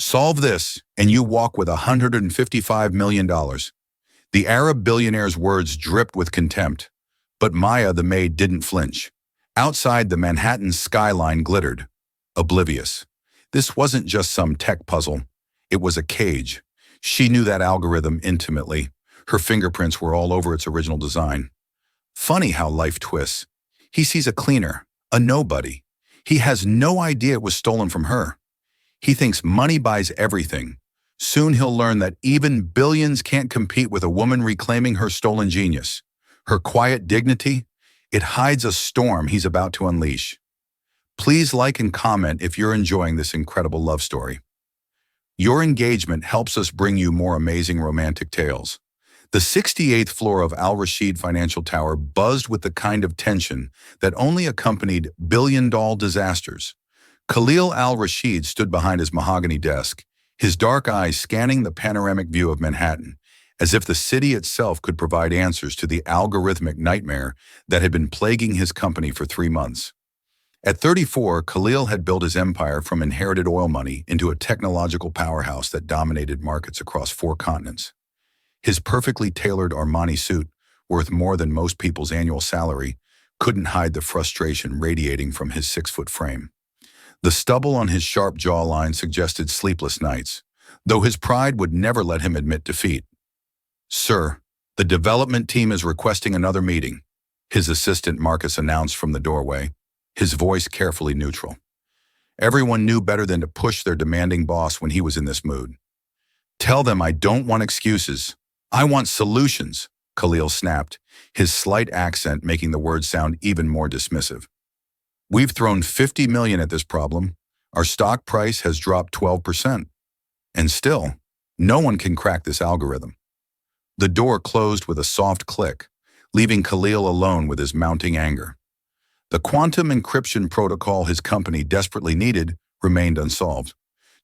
Solve this, and you walk with $155 million. The Arab billionaire's words dripped with contempt, but Maya the maid didn't flinch. Outside, the Manhattan skyline glittered, oblivious. This wasn't just some tech puzzle. It was a cage. She knew that algorithm intimately. Her fingerprints were all over its original design. Funny how life twists. He sees a cleaner, a nobody. He has no idea it was stolen from her. He thinks money buys everything. Soon he'll learn that even billions can't compete with a woman reclaiming her stolen genius. Her quiet dignity, it hides a storm he's about to unleash. Please like and comment if you're enjoying this incredible love story. Your engagement helps us bring you more amazing romantic tales. The 68th floor of Al Rashid Financial Tower buzzed with the kind of tension that only accompanied billion-dollar disasters. Khalil Al Rashid stood behind his mahogany desk, his dark eyes scanning the panoramic view of Manhattan, as if the city itself could provide answers to the algorithmic nightmare that had been plaguing his company for 3 months. At 34, Khalil had built his empire from inherited oil money into a technological powerhouse that dominated markets across 4 continents. His perfectly tailored Armani suit, worth more than most people's annual salary, couldn't hide the frustration radiating from his 6-foot frame. The stubble on his sharp jawline suggested sleepless nights, though his pride would never let him admit defeat. "Sir, the development team is requesting another meeting," his assistant Marcus announced from the doorway, his voice carefully neutral. Everyone knew better than to push their demanding boss when he was in this mood. "Tell them I don't want excuses. I want solutions," Khalil snapped, his slight accent making the words sound even more dismissive. "We've thrown $50 million at this problem. Our stock price has dropped 12%. And still, no one can crack this algorithm." The door closed with a soft click, leaving Khalil alone with his mounting anger. The quantum encryption protocol his company desperately needed remained unsolved.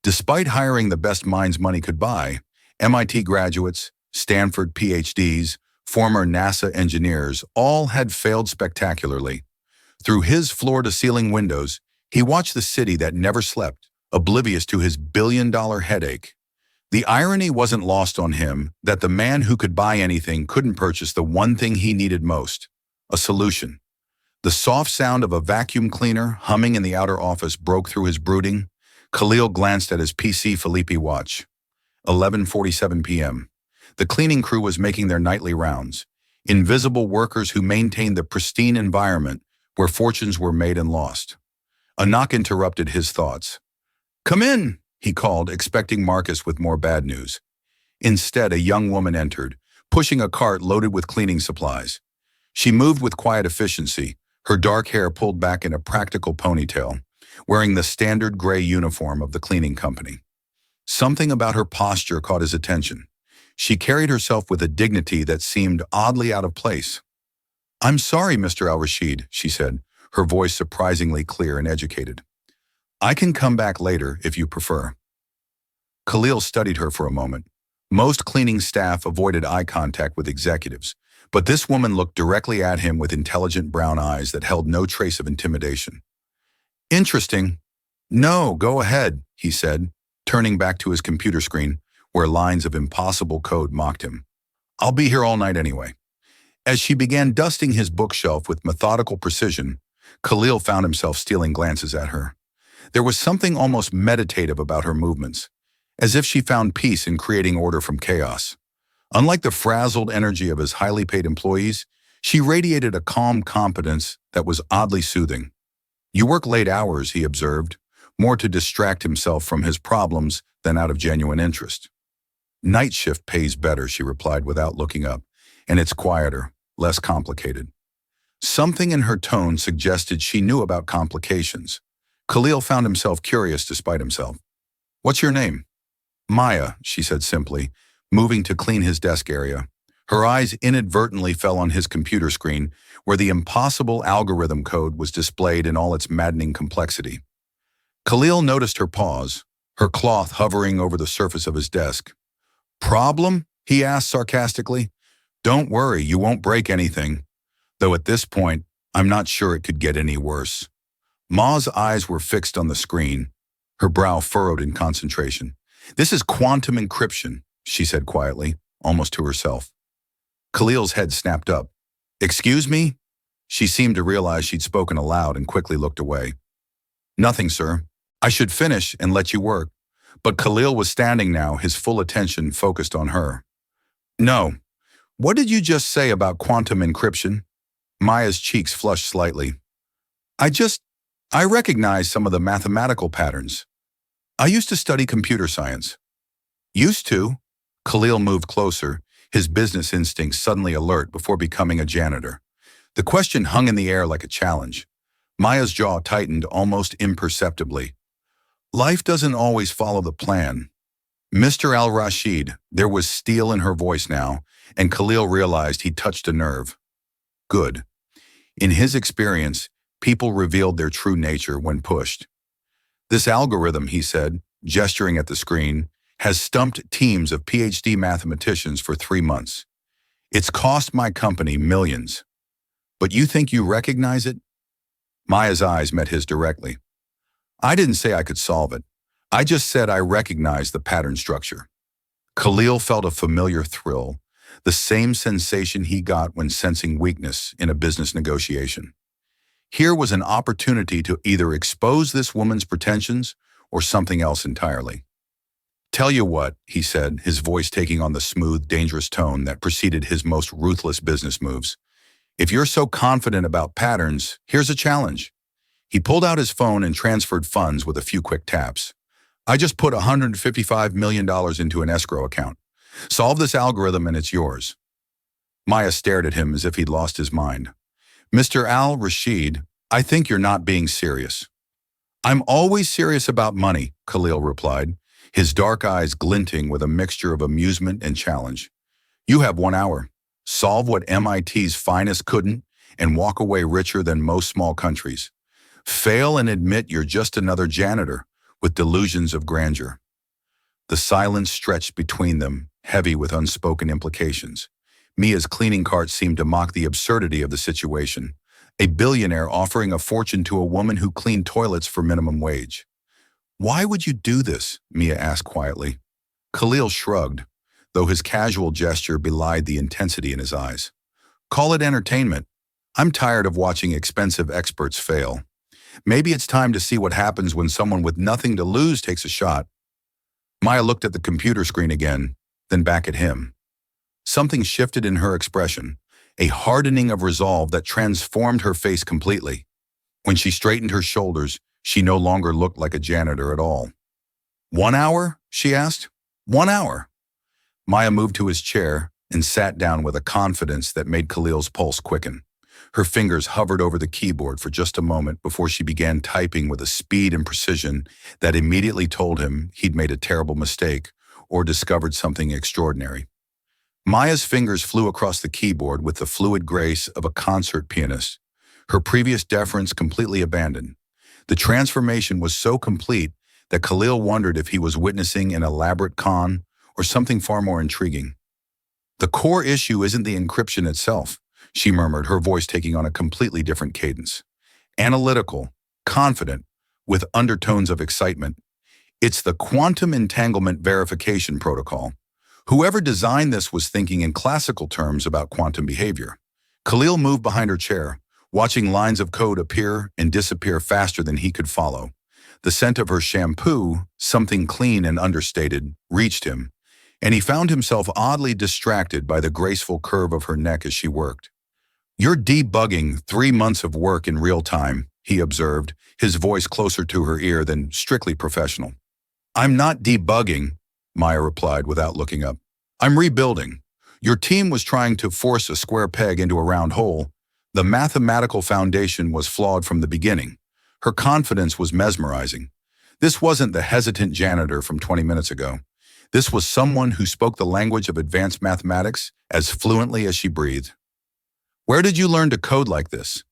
Despite hiring the best minds money could buy, MIT graduates, Stanford PhDs, former NASA engineers, all had failed spectacularly. Through his floor-to-ceiling windows, he watched the city that never slept, oblivious to his billion-dollar headache. The irony wasn't lost on him that the man who could buy anything couldn't purchase the one thing he needed most, a solution. The soft sound of a vacuum cleaner humming in the outer office broke through his brooding. Khalil glanced at his PC Philippi watch. 11:47 p.m. The cleaning crew was making their nightly rounds, invisible workers who maintained the pristine environment where fortunes were made and lost. A knock interrupted his thoughts. "Come in," he called, expecting Marcus with more bad news. Instead, a young woman entered, pushing a cart loaded with cleaning supplies. She moved with quiet efficiency, her dark hair pulled back in a practical ponytail, wearing the standard gray uniform of the cleaning company. Something about her posture caught his attention. She carried herself with a dignity that seemed oddly out of place. "I'm sorry, Mr. Al-Rashid," she said, her voice surprisingly clear and educated. "I can come back later if you prefer." Khalil studied her for a moment. Most cleaning staff avoided eye contact with executives, but this woman looked directly at him with intelligent brown eyes that held no trace of intimidation. "Interesting. No, go ahead," he said, turning back to his computer screen, where lines of impossible code mocked him. "I'll be here all night anyway." As she began dusting his bookshelf with methodical precision, Khalil found himself stealing glances at her. There was something almost meditative about her movements, as if she found peace in creating order from chaos. Unlike the frazzled energy of his highly paid employees, she radiated a calm competence that was oddly soothing. "You work late hours," he observed, more to distract himself from his problems than out of genuine interest. "Night shift pays better," she replied without looking up, "and it's quieter, less complicated." Something in her tone suggested she knew about complications. Khalil found himself curious despite himself. "What's your name?" "Maya," she said simply, moving to clean his desk area. Her eyes inadvertently fell on his computer screen, where the impossible algorithm code was displayed in all its maddening complexity. Khalil noticed her pause, her cloth hovering over the surface of his desk. "Problem?" he asked sarcastically. "Don't worry, you won't break anything. Though at this point, I'm not sure it could get any worse." Ma's eyes were fixed on the screen, her brow furrowed in concentration. This is quantum encryption, she said quietly, almost to herself. Khalil's head snapped up. Excuse me? She seemed to realize she'd spoken aloud and quickly looked away. Nothing, sir. I should finish and let you work. But Khalil was standing now, his full attention focused on her. No. What did you just say about quantum encryption? Maya's cheeks flushed slightly. I recognize some of the mathematical patterns. I used to study computer science. Used to? Khalil moved closer, his business instincts suddenly alert before becoming a janitor. The question hung in the air like a challenge. Maya's jaw tightened almost imperceptibly. Life doesn't always follow the plan. Mr. Al-Rashid, there was steel in her voice now, and Khalil realized he'd touched a nerve. Good. In his experience, people revealed their true nature when pushed. This algorithm, he said, gesturing at the screen, has stumped teams of PhD mathematicians for 3 months. It's cost my company millions. But you think you recognize it? Maya's eyes met his directly. I didn't say I could solve it. I just said I recognized the pattern structure. Khalil felt a familiar thrill, the same sensation he got when sensing weakness in a business negotiation. Here was an opportunity to either expose this woman's pretensions or something else entirely. Tell you what, he said, his voice taking on the smooth, dangerous tone that preceded his most ruthless business moves. If you're so confident about patterns, here's a challenge. He pulled out his phone and transferred funds with a few quick taps. I just put $155 million into an escrow account. Solve this algorithm and it's yours. Maya stared at him as if he'd lost his mind. Mr. Al-Rashid, I think you're not being serious. I'm always serious about money, Khalil replied, his dark eyes glinting with a mixture of amusement and challenge. You have 1 hour. Solve what MIT's finest couldn't and walk away richer than most small countries. Fail and admit you're just another janitor with delusions of grandeur. The silence stretched between them, heavy with unspoken implications. Mia's cleaning cart seemed to mock the absurdity of the situation. A billionaire offering a fortune to a woman who cleaned toilets for minimum wage. Why would you do this? Mia asked quietly. Khalil shrugged, though his casual gesture belied the intensity in his eyes. Call it entertainment. I'm tired of watching expensive experts fail. Maybe it's time to see what happens when someone with nothing to lose takes a shot. Maya looked at the computer screen again, then back at him. Something shifted in her expression, a hardening of resolve that transformed her face completely. When she straightened her shoulders, she no longer looked like a janitor at all. 1 hour? She asked. 1 hour. Maya moved to his chair and sat down with a confidence that made Khalil's pulse quicken. Her fingers hovered over the keyboard for just a moment before she began typing with a speed and precision that immediately told him he'd made a terrible mistake or discovered something extraordinary. Maya's fingers flew across the keyboard with the fluid grace of a concert pianist, her previous deference completely abandoned. The transformation was so complete that Khalil wondered if he was witnessing an elaborate con or something far more intriguing. The core issue isn't the encryption itself, she murmured, her voice taking on a completely different cadence. Analytical, confident, with undertones of excitement. It's the quantum entanglement verification protocol. Whoever designed this was thinking in classical terms about quantum behavior. Khalil moved behind her chair, watching lines of code appear and disappear faster than he could follow. The scent of her shampoo, something clean and understated, reached him, and he found himself oddly distracted by the graceful curve of her neck as she worked. You're debugging 3 months of work in real time, he observed, his voice closer to her ear than strictly professional. I'm not debugging, Maya replied without looking up. I'm rebuilding. Your team was trying to force a square peg into a round hole. The mathematical foundation was flawed from the beginning. Her confidence was mesmerizing. This wasn't the hesitant janitor from 20 minutes ago. This was someone who spoke the language of advanced mathematics as fluently as she breathed. Where did you learn to code like this?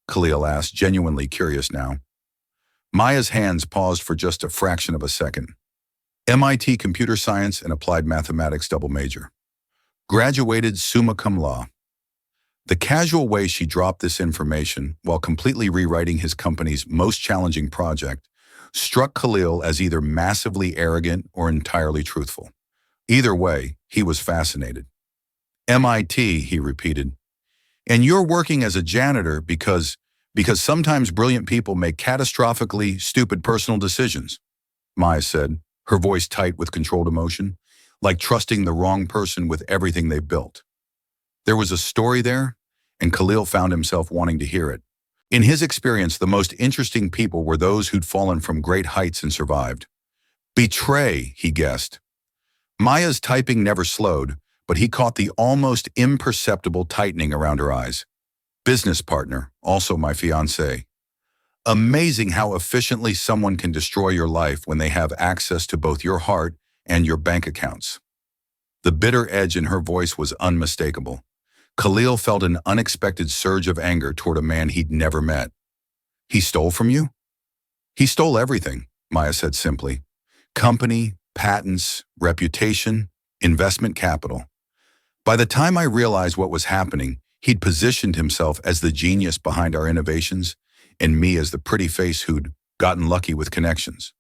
Khalil asked, genuinely curious now. Maya's hands paused for just a fraction of a second. MIT Computer Science and Applied Mathematics double major. Graduated summa cum laude. The casual way she dropped this information while completely rewriting his company's most challenging project struck Khalil as either massively arrogant or entirely truthful. Either way, he was fascinated. MIT, he repeated. And you're working as a janitor because sometimes brilliant people make catastrophically stupid personal decisions, Maya said, her voice tight with controlled emotion, like trusting the wrong person with everything they built. There was a story there, and Khalil found himself wanting to hear it. In his experience, the most interesting people were those who'd fallen from great heights and survived. Betray, he guessed. Maya's typing never slowed, but he caught the almost imperceptible tightening around her eyes. Business partner, also my fiancé. Amazing how efficiently someone can destroy your life when they have access to both your heart and your bank accounts. The bitter edge in her voice was unmistakable. Khalil felt an unexpected surge of anger toward a man he'd never met. He stole from you? He stole everything, Maya said simply. Company, patents, reputation, investment capital. By the time I realized what was happening, he'd positioned himself as the genius behind our innovations, and me as the pretty face who'd gotten lucky with connections.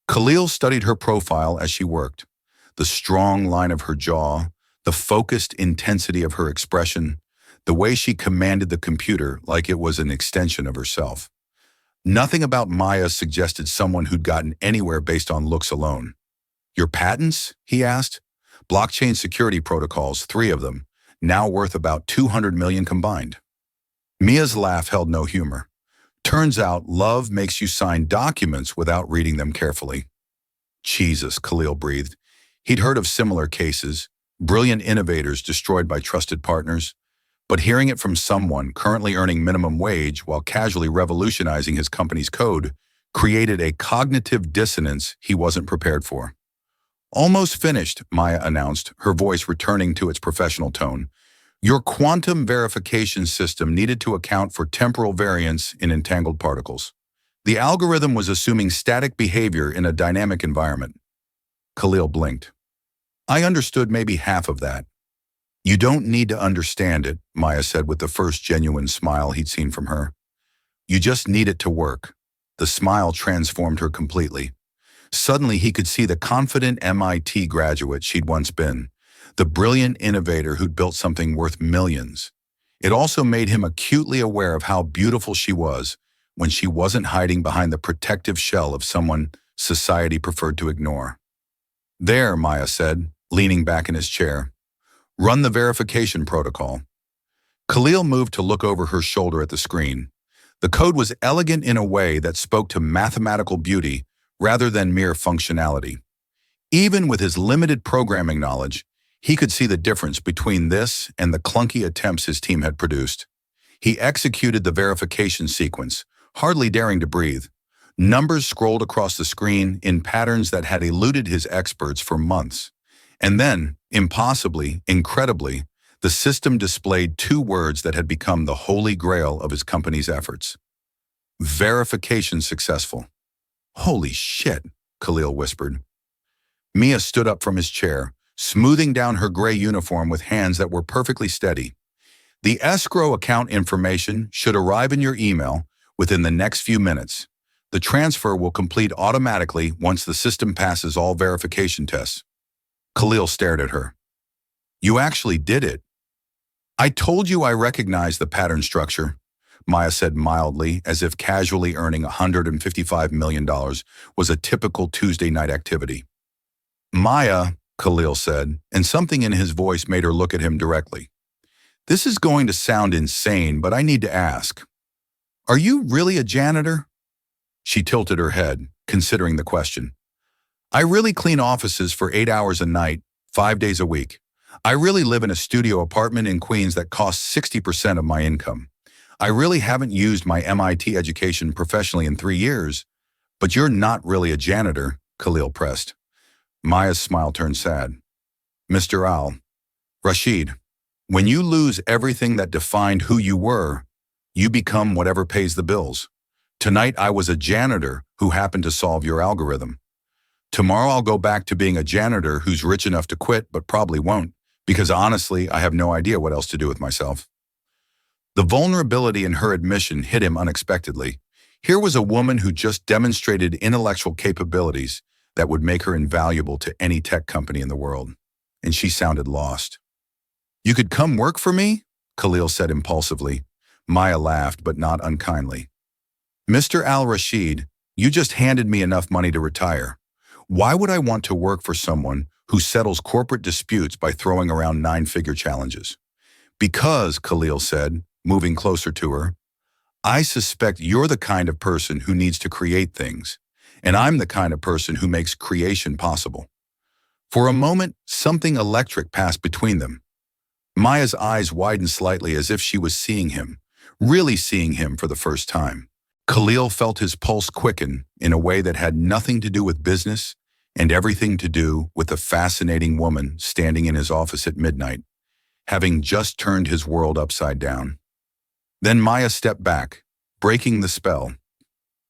Khalil studied her profile as she worked. The strong line of her jaw, the focused intensity of her expression, the way she commanded the computer like it was an extension of herself. Nothing about Maya suggested someone who'd gotten anywhere based on looks alone. Your patents? He asked. Blockchain security protocols, 3 of them, now worth about 200 million combined. Mia's laugh held no humor. Turns out love makes you sign documents without reading them carefully. Jesus, Khalil breathed. He'd heard of similar cases, brilliant innovators destroyed by trusted partners, but hearing it from someone currently earning minimum wage while casually revolutionizing his company's code created a cognitive dissonance he wasn't prepared for. Almost finished, Maya announced, her voice returning to its professional tone. Your quantum verification system needed to account for temporal variance in entangled particles. The algorithm was assuming static behavior in a dynamic environment. Khalil blinked. I understood maybe half of that. You don't need to understand it, Maya said with the first genuine smile he'd seen from her. You just need it to work. The smile transformed her completely. Suddenly he could see the confident MIT graduate she'd once been, the brilliant innovator who'd built something worth millions. It also made him acutely aware of how beautiful she was when she wasn't hiding behind the protective shell of someone society preferred to ignore. There, Maya said, leaning back in his chair. Run the verification protocol. Khalil moved to look over her shoulder at the screen. The code was elegant in a way that spoke to mathematical beauty rather than mere functionality. Even with his limited programming knowledge, he could see the difference between this and the clunky attempts his team had produced. He executed the verification sequence, hardly daring to breathe. Numbers scrolled across the screen in patterns that had eluded his experts for months. And then, impossibly, incredibly, the system displayed 2 words that had become the holy grail of his company's efforts. Verification successful. Holy shit, Khalil whispered. Mia stood up from his chair, smoothing down her gray uniform with hands that were perfectly steady. The escrow account information should arrive in your email within the next few minutes. The transfer will complete automatically once the system passes all verification tests. Khalil stared at her. You actually did it. I told you I recognized the pattern structure, Maya said mildly, as if casually earning $155 million was a typical Tuesday night activity. Maya, Khalil said, and something in his voice made her look at him directly. This is going to sound insane, but I need to ask. Are you really a janitor? She tilted her head, considering the question. I really clean offices for 8 hours a night, 5 days a week. I really live in a studio apartment in Queens that costs 60% of my income. I really haven't used my MIT education professionally in 3 years. But you're not really a janitor, Khalil pressed. Maya's smile turned sad. Mr. Rashid, when you lose everything that defined who you were, you become whatever pays the bills. Tonight I was a janitor who happened to solve your algorithm. Tomorrow I'll go back to being a janitor who's rich enough to quit but probably won't, because honestly I have no idea what else to do with myself. The vulnerability in her admission hit him unexpectedly. Here was a woman who just demonstrated intellectual capabilities that would make her invaluable to any tech company in the world. And she sounded lost. "You could come work for me?" Khalil said impulsively. Maya laughed, but not unkindly. "Mr. Al-Rashid, you just handed me enough money to retire. Why would I want to work for someone who settles corporate disputes by throwing around nine-figure challenges?" "Because," Khalil said, moving closer to her, "I suspect you're the kind of person who needs to create things, and I'm the kind of person who makes creation possible." For a moment, something electric passed between them. Maya's eyes widened slightly as if she was seeing him, really seeing him for the first time. Khalil felt his pulse quicken in a way that had nothing to do with business and everything to do with the fascinating woman standing in his office at midnight, having just turned his world upside down. Then Maya stepped back, breaking the spell.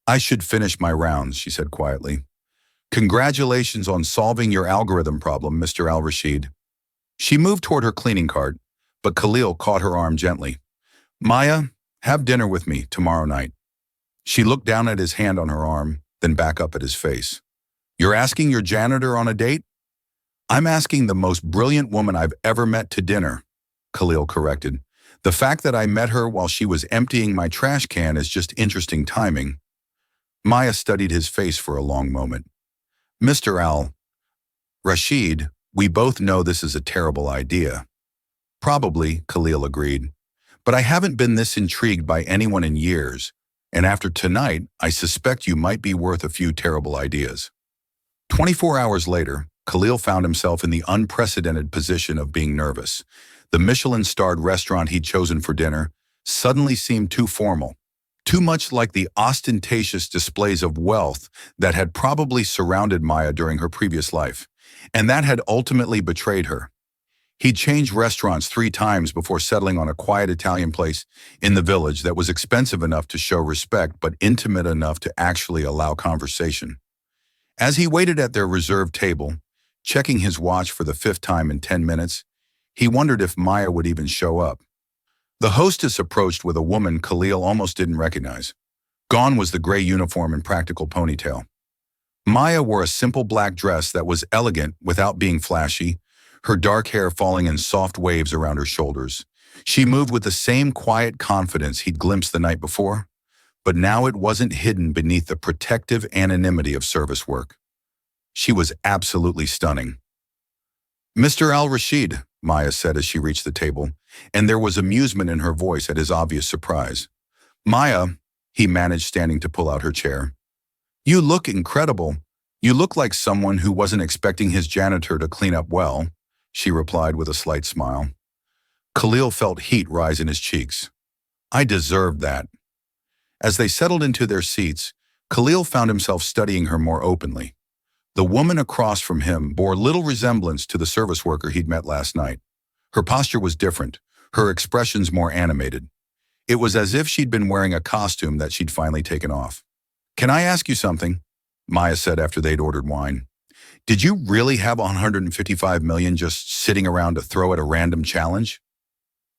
"I should finish my rounds," she said quietly. "Congratulations on solving your algorithm problem, Mr. Al-Rashid." She moved toward her cleaning cart, but Khalil caught her arm gently. "Maya, have dinner with me tomorrow night." She looked down at his hand on her arm, then back up at his face. "You're asking your janitor on a date?" "I'm asking the most brilliant woman I've ever met to dinner," Khalil corrected. "The fact that I met her while she was emptying my trash can is just interesting timing." Maya studied his face for a long moment. "Mr. Al-Rashid, we both know this is a terrible idea." "Probably," Khalil agreed. "But I haven't been this intrigued by anyone in years, and after tonight, I suspect you might be worth a few terrible ideas." 24 hours later, Khalil found himself in the unprecedented position of being nervous. The Michelin-starred restaurant he'd chosen for dinner suddenly seemed too formal, too much like the ostentatious displays of wealth that had probably surrounded Maya during her previous life, and that had ultimately betrayed her. He'd changed restaurants 3 times before settling on a quiet Italian place in the village that was expensive enough to show respect but intimate enough to actually allow conversation. As he waited at their reserved table, checking his watch for the 5th time in 10 minutes, he wondered if Maya would even show up. The hostess approached with a woman Khalil almost didn't recognize. Gone was the gray uniform and practical ponytail. Maya wore a simple black dress that was elegant without being flashy, her dark hair falling in soft waves around her shoulders. She moved with the same quiet confidence he'd glimpsed the night before, but now it wasn't hidden beneath the protective anonymity of service work. She was absolutely stunning. "Mr. Al-Rashid," Maya said as she reached the table, and there was amusement in her voice at his obvious surprise. "Maya," he managed, standing to pull out her chair. "You look incredible. You look like someone who wasn't expecting his janitor to clean up well," she replied with a slight smile. Khalil felt heat rise in his cheeks. "I deserved that." As they settled into their seats, Khalil found himself studying her more openly. The woman across from him bore little resemblance to the service worker he'd met last night. Her posture was different, her expressions more animated. It was as if she'd been wearing a costume that she'd finally taken off. "Can I ask you something?" Maya said after they'd ordered wine. "Did you really have $155 million just sitting around to throw at a random challenge?"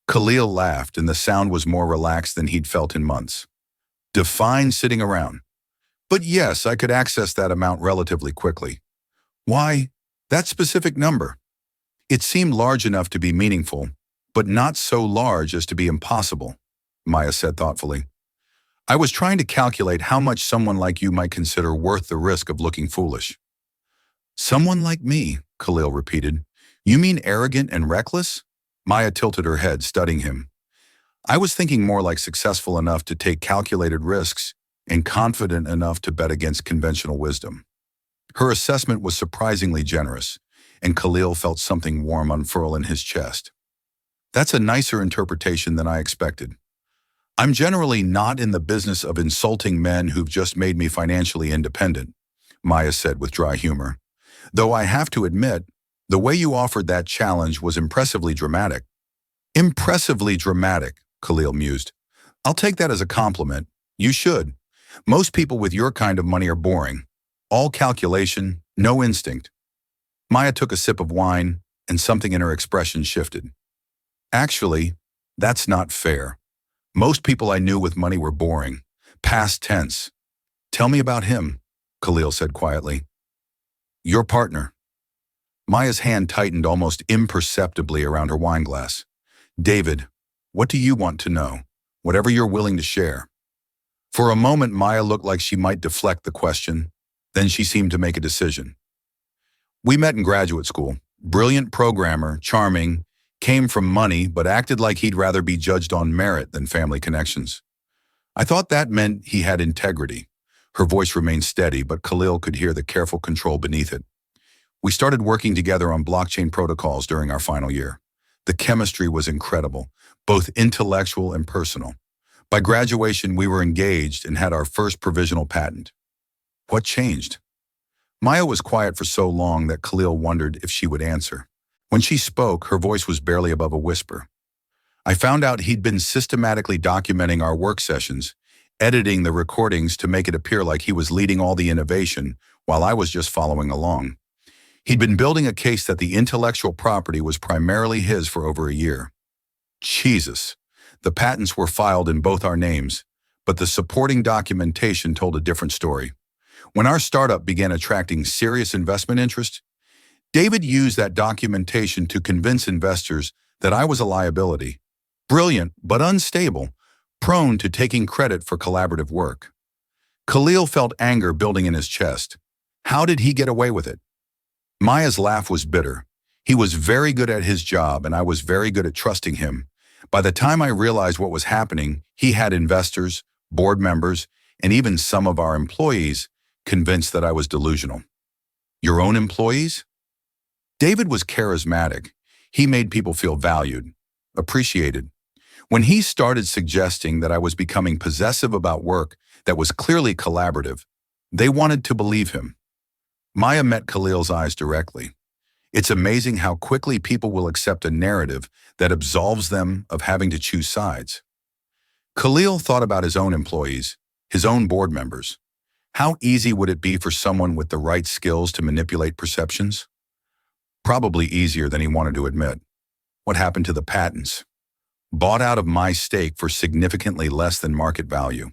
Khalil laughed, and the sound was more relaxed than he'd felt in months. "Define sitting around. But yes, I could access that amount relatively quickly." "Why, that specific number?" "It seemed large enough to be meaningful, but not so large as to be impossible," Maya said thoughtfully. "I was trying to calculate how much someone like you might consider worth the risk of looking foolish." "Someone like me," Khalil repeated. "You mean arrogant and reckless?" Maya tilted her head, studying him. "I was thinking more like successful enough to take calculated risks and confident enough to bet against conventional wisdom." Her assessment was surprisingly generous, and Khalil felt something warm unfurl in his chest. "That's a nicer interpretation than I expected. I'm generally not in the business of insulting men who've just made me financially independent," Maya said with dry humor. "Though I have to admit, the way you offered that challenge was impressively dramatic." "Impressively dramatic," Khalil mused. "I'll take that as a compliment. You should. Most people with your kind of money are boring. All calculation, no instinct." Maya took a sip of wine, and something in her expression shifted. "Actually, that's not fair. Most people I knew with money were boring, Past tense. Tell me about him, Khalil said quietly. Your partner. Maya's hand tightened almost imperceptibly around her wine glass. David, what do you want to know? Whatever you're willing to share. For a moment, Maya looked like she might deflect the question. Then she seemed to make a decision. We met in graduate school. Brilliant programmer, charming, came from money, but acted like he'd rather be judged on merit than family connections. I thought that meant he had integrity. Her voice remained steady, but Khalil could hear the careful control beneath it. We started working together on blockchain protocols during our final year. The chemistry was incredible, both intellectual and personal. By graduation, we were engaged and had our first provisional patent. What changed? Maya was quiet for so long that Khalil wondered if she would answer. When she spoke, her voice was barely above a whisper. I found out he'd been systematically documenting our work sessions, editing the recordings to make it appear like he was leading all the innovation while I was just following along. He'd been building a case that the intellectual property was primarily his for over a year. Jesus. The patents were filed in both our names, but the supporting documentation told a different story. When our startup began attracting serious investment interest, David used that documentation to convince investors that I was a liability. Brilliant, but unstable, prone to taking credit for collaborative work. Khalil felt anger building in his chest. How did he get away with it? Maya's laugh was bitter. He was very good at his job, and I was very good at trusting him. By the time I realized what was happening, he had investors, board members, and even some of our employees convinced that I was delusional. Your own employees? David was charismatic. He made people feel valued, appreciated. When he started suggesting that I was becoming possessive about work that was clearly collaborative, they wanted to believe him. Maya met Khalil's eyes directly. It's amazing how quickly people will accept a narrative that absolves them of having to choose sides. Khalil thought about his own employees, his own board members. How easy would it be for someone with the right skills to manipulate perceptions? Probably easier than he wanted to admit. What happened to the patents? Bought out of my stake for significantly less than market value.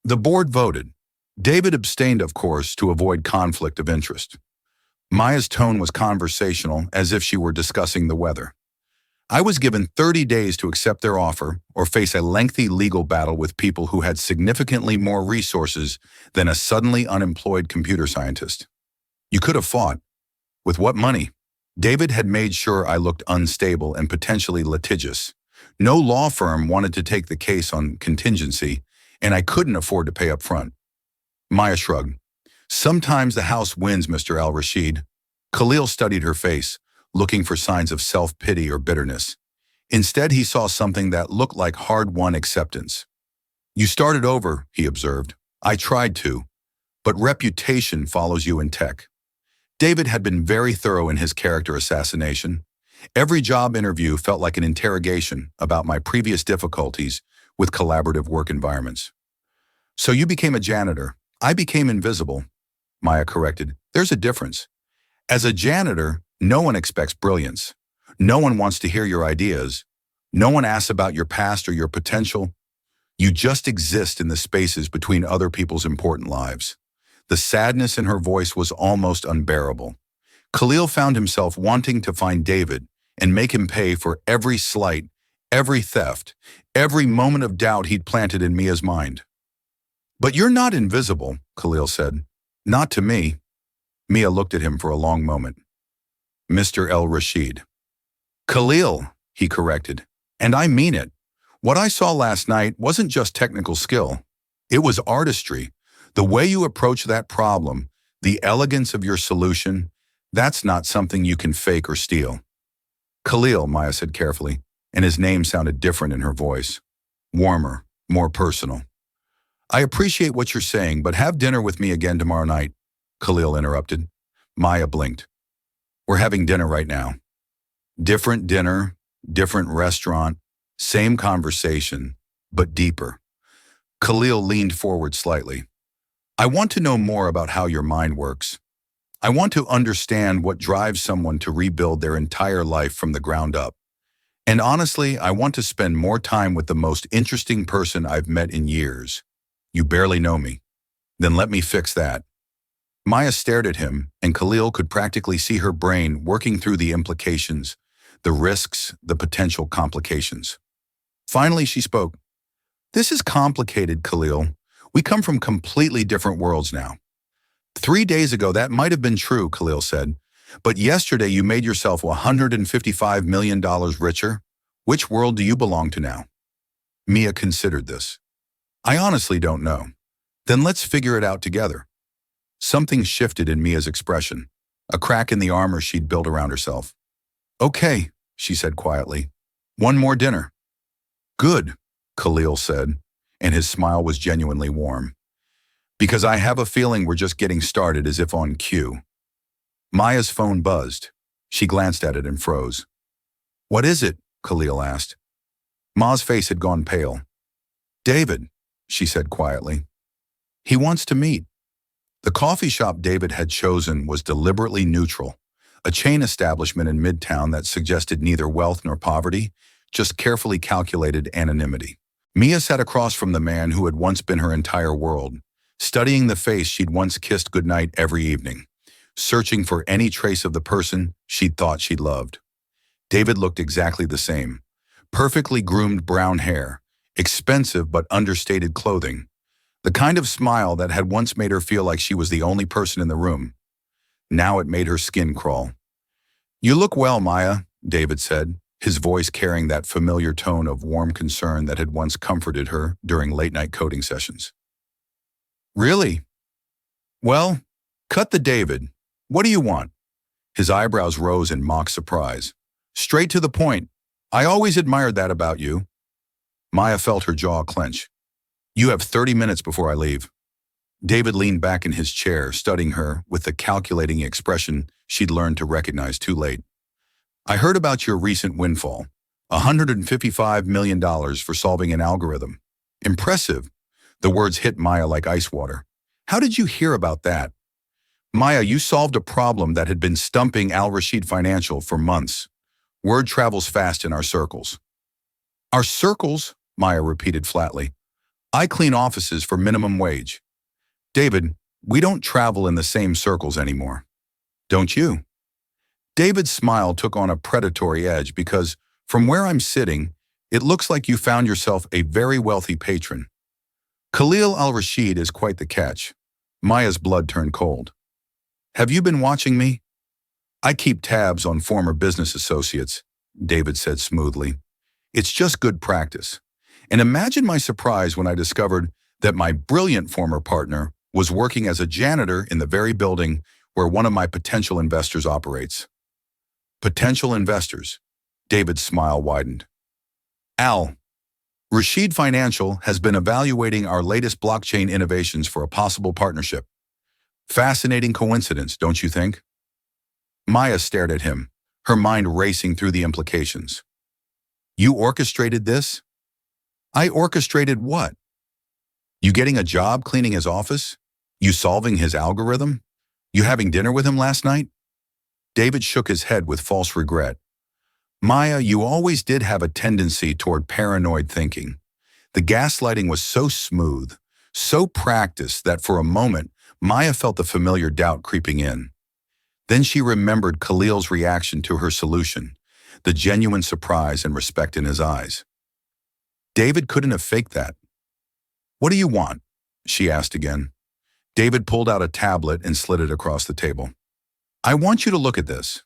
The board voted. David abstained, of course, to avoid conflict of interest. Maya's tone was conversational, as if she were discussing the weather. I was given 30 days to accept their offer or face a lengthy legal battle with people who had significantly more resources than a suddenly unemployed computer scientist. You could have fought. With what money? David had made sure I looked unstable and potentially litigious. No law firm wanted to take the case on contingency, and I couldn't afford to pay up front. Maya shrugged. Sometimes the house wins, Mr. Al-Rashid. Khalil studied her face, looking for signs of self-pity or bitterness. Instead, he saw something that looked like hard-won acceptance. You started over, he observed. I tried to, but reputation follows you in tech. David had been very thorough in his character assassination. Every job interview felt like an interrogation about my previous difficulties with collaborative work environments. So you became a janitor. I became invisible, Maya corrected. There's a difference. As a janitor, no one expects brilliance. No one wants to hear your ideas. No one asks about your past or your potential. You just exist in the spaces between other people's important lives. The sadness in her voice was almost unbearable. Khalil found himself wanting to find David and make him pay for every slight, every theft, every moment of doubt he'd planted in Mia's mind. But you're not invisible, Khalil said. Not to me. Mia looked at him for a long moment. Mr. El-Rashid. Khalil, he corrected. And I mean it. What I saw last night wasn't just technical skill. It was artistry. The way you approach that problem, the elegance of your solution, that's not something you can fake or steal. Khalil, Maya said carefully, and his name sounded different in her voice. Warmer, more personal. I appreciate what you're saying, but have dinner with me again tomorrow night, Khalil interrupted. Maya blinked. We're having dinner right now. Different dinner, different restaurant, same conversation, but deeper. Khalil leaned forward slightly. I want to know more about how your mind works. I want to understand what drives someone to rebuild their entire life from the ground up. And honestly, I want to spend more time with the most interesting person I've met in years. You barely know me. Then let me fix that. Maya stared at him, and Khalil could practically see her brain working through the implications, the risks, the potential complications. Finally, she spoke. This is complicated, Khalil. We come from completely different worlds now. 3 days ago, that might have been true, Khalil said. But yesterday, you made yourself $155 million richer. Which world do you belong to now? Mia considered this. I honestly don't know. Then let's figure it out together. Something shifted in Mia's expression, a crack in the armor she'd built around herself. Okay, she said quietly. One more dinner. Good, Khalil said, and his smile was genuinely warm. Because I have a feeling we're just getting started, as if on cue. Maya's phone buzzed. She glanced at it and froze. What is it? Khalil asked. Ma's face had gone pale. David, she said quietly. He wants to meet. The coffee shop David had chosen was deliberately neutral, a chain establishment in Midtown that suggested neither wealth nor poverty, just carefully calculated anonymity. Mia sat across from the man who had once been her entire world, studying the face she'd once kissed goodnight every evening, searching for any trace of the person she'd thought she'd loved. David looked exactly the same. Perfectly groomed brown hair, expensive but understated clothing, the kind of smile that had once made her feel like she was the only person in the room. Now it made her skin crawl. You look well, Maya, David said, his voice carrying that familiar tone of warm concern that had once comforted her during late-night coding sessions. Really? Well, cut the David. What do you want? His eyebrows rose in mock surprise. Straight to the point. I always admired that about you. Maya felt her jaw clench. You have 30 minutes before I leave. David leaned back in his chair, studying her with the calculating expression she'd learned to recognize too late. I heard about your recent windfall. $155 million for solving an algorithm. Impressive. The words hit Maya like ice water. How did you hear about that? Maya, you solved a problem that had been stumping Al Rashid Financial for months. Word travels fast in our circles. Our circles? Maya repeated flatly. I clean offices for minimum wage. David, we don't travel in the same circles anymore. Don't you? David's smile took on a predatory edge because, from where I'm sitting, it looks like you found yourself a very wealthy patron. Khalil al-Rashid is quite the catch. Maya's blood turned cold. Have you been watching me? I keep tabs on former business associates, David said smoothly. It's just good practice. And imagine my surprise when I discovered that my brilliant former partner was working as a janitor in the very building where one of my potential investors operates. Potential investors. David's smile widened. Al, Rashid Financial has been evaluating our latest blockchain innovations for a possible partnership. Fascinating coincidence, don't you think? Maya stared at him, her mind racing through the implications. You orchestrated this? I orchestrated what? You getting a job cleaning his office? You solving his algorithm? You having dinner with him last night? David shook his head with false regret. Maya, you always did have a tendency toward paranoid thinking. The gaslighting was so smooth, so practiced that for a moment, Maya felt the familiar doubt creeping in. Then she remembered Khalil's reaction to her solution, the genuine surprise and respect in his eyes. David couldn't have faked that. What do you want? She asked again. David pulled out a tablet and slid it across the table. I want you to look at this.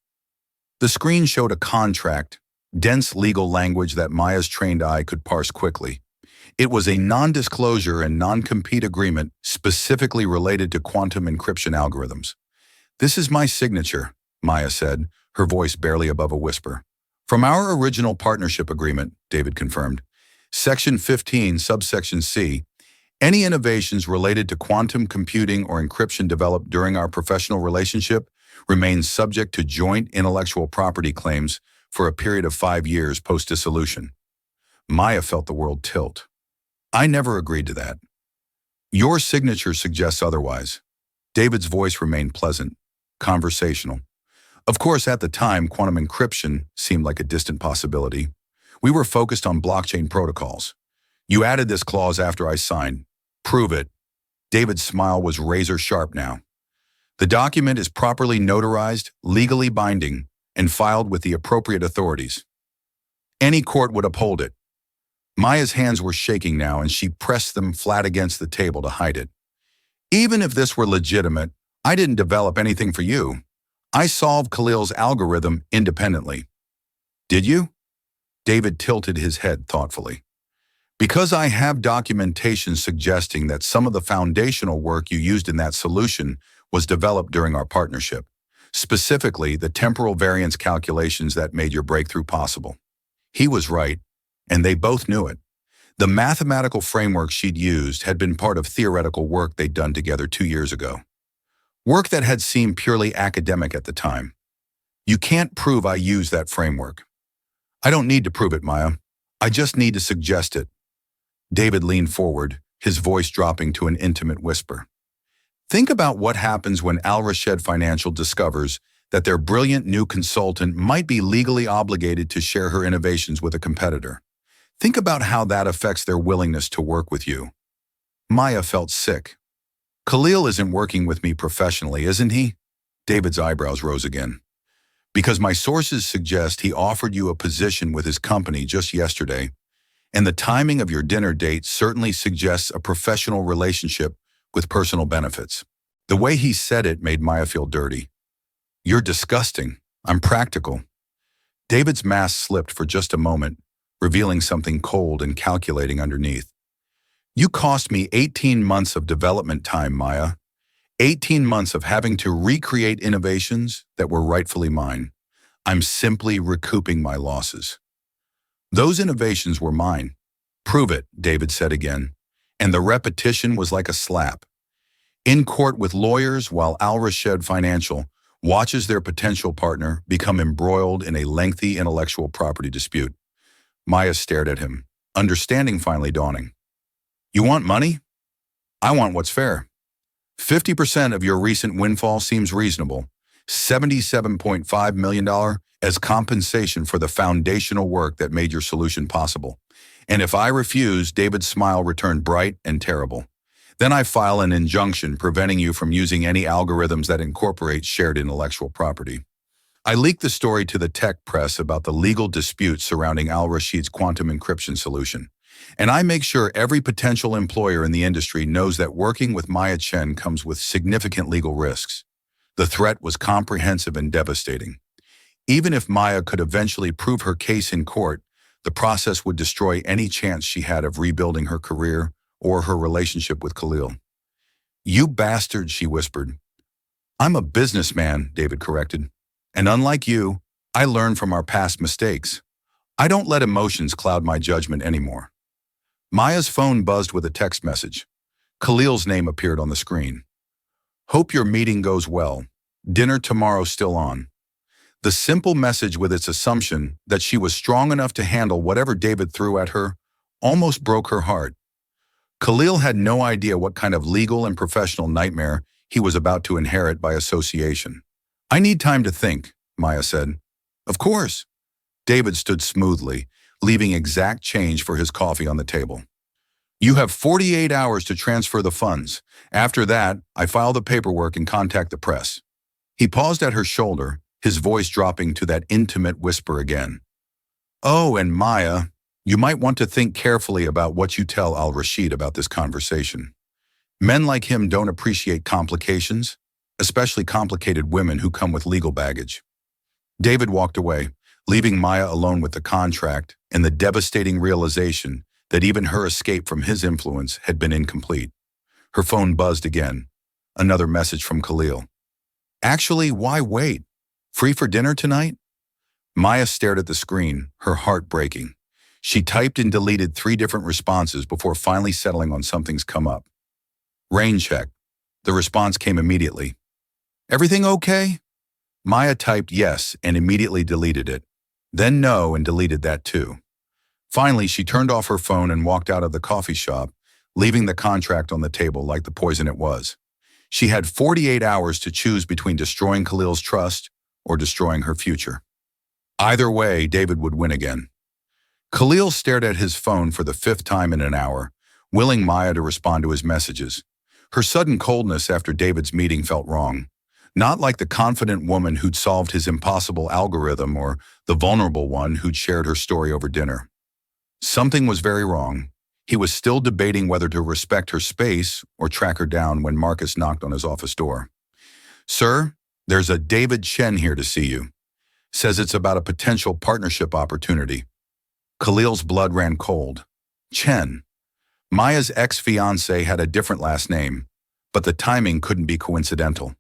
The screen showed a contract, dense legal language that Maya's trained eye could parse quickly. It was a non-disclosure and non-compete agreement specifically related to quantum encryption algorithms. This is my signature, Maya said, her voice barely above a whisper. From our original partnership agreement, David confirmed. Section 15, subsection C, any innovations related to quantum computing or encryption developed during our professional relationship remain subject to joint intellectual property claims for a period of 5 years post-dissolution. Maya felt the world tilt. I never agreed to that. Your signature suggests otherwise. David's voice remained pleasant, conversational. Of course, at the time, quantum encryption seemed like a distant possibility. We were focused on blockchain protocols. You added this clause after I signed. Prove it. David's smile was razor sharp now. The document is properly notarized, legally binding, and filed with the appropriate authorities. Any court would uphold it. Maya's hands were shaking now, and she pressed them flat against the table to hide it. Even if this were legitimate, I didn't develop anything for you. I solved Khalil's algorithm independently. Did you? David tilted his head thoughtfully. Because I have documentation suggesting that some of the foundational work you used in that solution was developed during our partnership, specifically the temporal variance calculations that made your breakthrough possible. He was right, and they both knew it. The mathematical framework she'd used had been part of theoretical work they'd done together 2 years ago. Work that had seemed purely academic at the time. You can't prove I used that framework. I don't need to prove it, Maya. I just need to suggest it. David leaned forward, his voice dropping to an intimate whisper. Think about what happens when Al Rashed Financial discovers that their brilliant new consultant might be legally obligated to share her innovations with a competitor. Think about how that affects their willingness to work with you. Maya felt sick. Khalil isn't working with me professionally, isn't he? David's eyebrows rose again. Because my sources suggest he offered you a position with his company just yesterday, and the timing of your dinner date certainly suggests a professional relationship with personal benefits. The way he said it made Maya feel dirty. You're disgusting. I'm practical. David's mask slipped for just a moment, revealing something cold and calculating underneath. You cost me 18 months of development time, Maya. 18 months of having to recreate innovations that were rightfully mine. I'm simply recouping my losses. Those innovations were mine. Prove it, David said again, and the repetition was like a slap. In court with lawyers while Al Rashed Financial watches their potential partner become embroiled in a lengthy intellectual property dispute. Maya stared at him, understanding finally dawning. You want money? I want what's fair. 50% of your recent windfall seems reasonable. $77.5 million as compensation for the foundational work that made your solution possible. And if I refuse, David's smile returned bright and terrible. Then I file an injunction preventing you from using any algorithms that incorporate shared intellectual property. I leaked the story to the tech press about the legal dispute surrounding Al Rashid's quantum encryption solution. And I make sure every potential employer in the industry knows that working with Maya Chen comes with significant legal risks. The threat was comprehensive and devastating. Even if Maya could eventually prove her case in court, the process would destroy any chance she had of rebuilding her career or her relationship with Khalil. You bastard, she whispered. I'm a businessman, David corrected. And unlike you, I learn from our past mistakes. I don't let emotions cloud my judgment anymore. Maya's phone buzzed with a text message. Khalil's name appeared on the screen. Hope your meeting goes well. Dinner tomorrow still on. The simple message with its assumption that she was strong enough to handle whatever David threw at her almost broke her heart. Khalil had no idea what kind of legal and professional nightmare he was about to inherit by association. I need time to think, Maya said. Of course. David stood smoothly, leaving exact change for his coffee on the table. You have 48 hours to transfer the funds. After that, I file the paperwork and contact the press. He paused at her shoulder, his voice dropping to that intimate whisper again. Oh, and Maya, you might want to think carefully about what you tell Al Rashid about this conversation. Men like him don't appreciate complications, especially complicated women who come with legal baggage. David walked away, leaving Maya alone with the contract and the devastating realization that even her escape from his influence had been incomplete. Her phone buzzed again. Another message from Khalil. Actually, why wait? Free for dinner tonight? Maya stared at the screen, her heart breaking. She typed and deleted 3 different responses before finally settling on something's come up. Rain check. The response came immediately. Everything okay? Maya typed yes and immediately deleted it. Then no and deleted that too. Finally, she turned off her phone and walked out of the coffee shop, leaving the contract on the table like the poison it was. She had 48 hours to choose between destroying Khalil's trust or destroying her future. Either way, David would win again. Khalil stared at his phone for the 5th time in an hour, willing Maya to respond to his messages. Her sudden coldness after David's meeting felt wrong. Not like the confident woman who'd solved his impossible algorithm or the vulnerable one who'd shared her story over dinner. Something was very wrong. He was still debating whether to respect her space or track her down when Marcus knocked on his office door. "Sir, there's a David Chen here to see you. Says it's about a potential partnership opportunity." Khalil's blood ran cold. Chen. Maya's ex-fiancé had a different last name, but the timing couldn't be coincidental.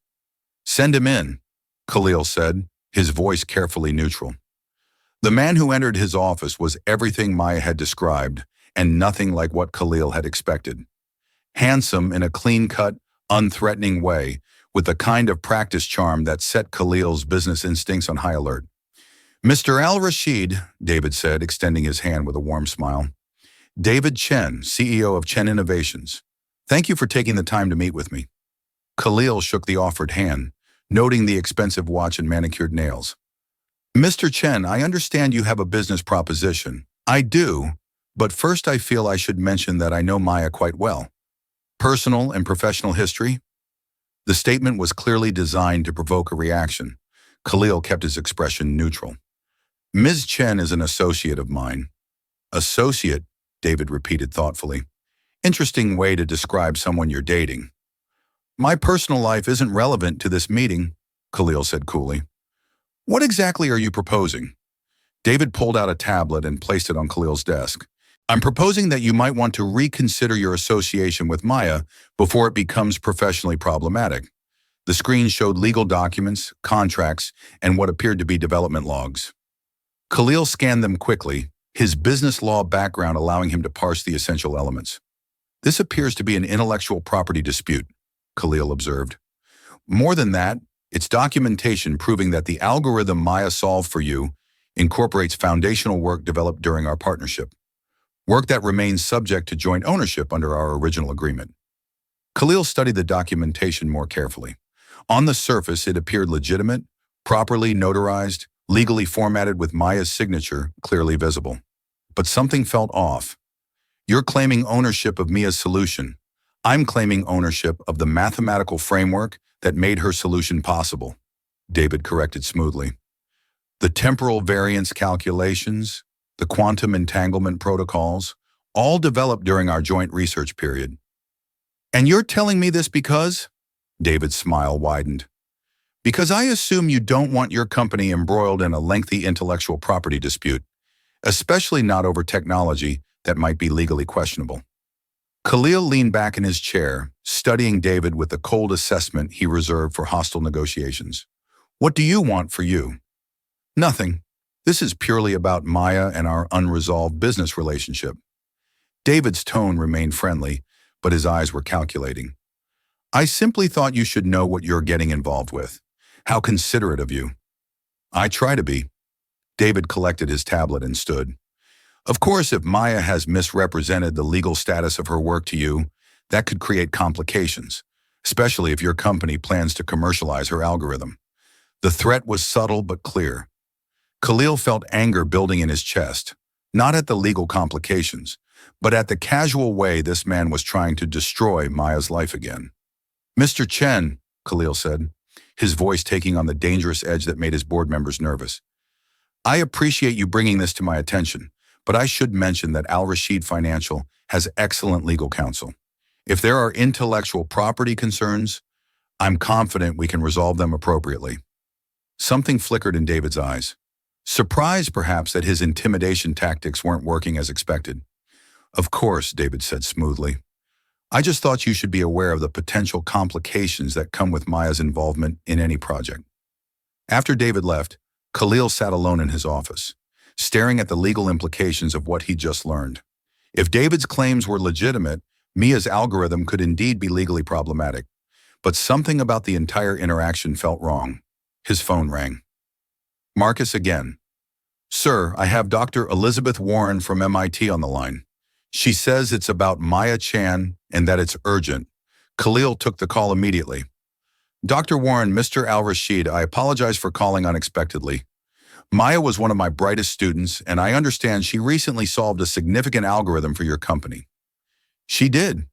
"Send him in," Khalil said, his voice carefully neutral. The man who entered his office was everything Maya had described, and nothing like what Khalil had expected. Handsome in a clean-cut, unthreatening way, with the kind of practice charm that set Khalil's business instincts on high alert. "Mr. Al-Rashid," David said, extending his hand with a warm smile. "David Chen, CEO of Chen Innovations. Thank you for taking the time to meet with me." Khalil shook the offered hand, noting the expensive watch and manicured nails. "Mr. Chen, I understand you have a business proposition." "I do, but first I feel I should mention that I know Maya quite well." "Personal and professional history?" The statement was clearly designed to provoke a reaction. Khalil kept his expression neutral. "Ms. Chen is an associate of mine." "Associate," David repeated thoughtfully. "Interesting way to describe someone you're dating." "My personal life isn't relevant to this meeting," Khalil said coolly. "What exactly are you proposing?" David pulled out a tablet and placed it on Khalil's desk. "I'm proposing that you might want to reconsider your association with Maya before it becomes professionally problematic." The screen showed legal documents, contracts, and what appeared to be development logs. Khalil scanned them quickly, his business law background allowing him to parse the essential elements. "This appears to be an intellectual property dispute," Khalil observed. "More than that, it's documentation proving that the algorithm Maya solved for you incorporates foundational work developed during our partnership. Work that remains subject to joint ownership under our original agreement." Khalil studied the documentation more carefully. On the surface, it appeared legitimate, properly notarized, legally formatted with Maya's signature clearly visible. But something felt off. "You're claiming ownership of Mia's solution. I'm claiming ownership of the mathematical framework that made her solution possible," David corrected smoothly. "The temporal variance calculations, the quantum entanglement protocols, all developed during our joint research period." "And you're telling me this because?" David's smile widened. "Because I assume you don't want your company embroiled in a lengthy intellectual property dispute, especially not over technology that might be legally questionable." Khalil leaned back in his chair, studying David with the cold assessment he reserved for hostile negotiations. "What do you want for you?" "Nothing. This is purely about Maya and our unresolved business relationship." David's tone remained friendly, but his eyes were calculating. "I simply thought you should know what you're getting involved with. How considerate of you." "I try to be." David collected his tablet and stood. "Of course, if Maya has misrepresented the legal status of her work to you, that could create complications, especially if your company plans to commercialize her algorithm." The threat was subtle but clear. Khalil felt anger building in his chest, not at the legal complications, but at the casual way this man was trying to destroy Maya's life again. "Mr. Chen," Khalil said, his voice taking on the dangerous edge that made his board members nervous. "I appreciate you bringing this to my attention, but I should mention that Al-Rashid Financial has excellent legal counsel. If there are intellectual property concerns, I'm confident we can resolve them appropriately." Something flickered in David's eyes. Surprised, perhaps, that his intimidation tactics weren't working as expected. "Of course," David said smoothly. "I just thought you should be aware of the potential complications that come with Maya's involvement in any project." After David left, Khalil sat alone in his office, staring at the legal implications of what he'd just learned. If David's claims were legitimate, Mia's algorithm could indeed be legally problematic. But something about the entire interaction felt wrong. His phone rang. Marcus again. "Sir, I have Dr. Elizabeth Warren from MIT on the line. She says it's about Maya Chan and that it's urgent." Khalil took the call immediately. "Dr. Warren, Mr. Al-Rashid, I apologize for calling unexpectedly. Maya was one of my brightest students, and I understand she recently solved a significant algorithm for your company." She did.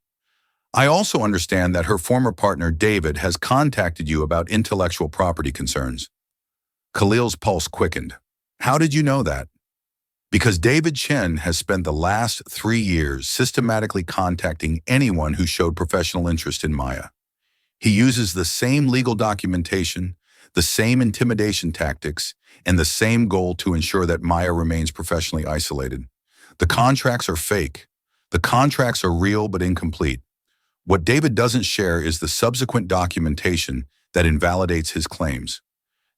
I also understand that her former partner, David, has contacted you about intellectual property concerns. Khalil's pulse quickened. How did you know that? Because David Chen has spent the last 3 years systematically contacting anyone who showed professional interest in Maya. He uses the same legal documentation, the same intimidation tactics, and the same goal to ensure that Maya remains professionally isolated. The contracts are fake. The contracts are real but incomplete. What David doesn't share is the subsequent documentation that invalidates his claims.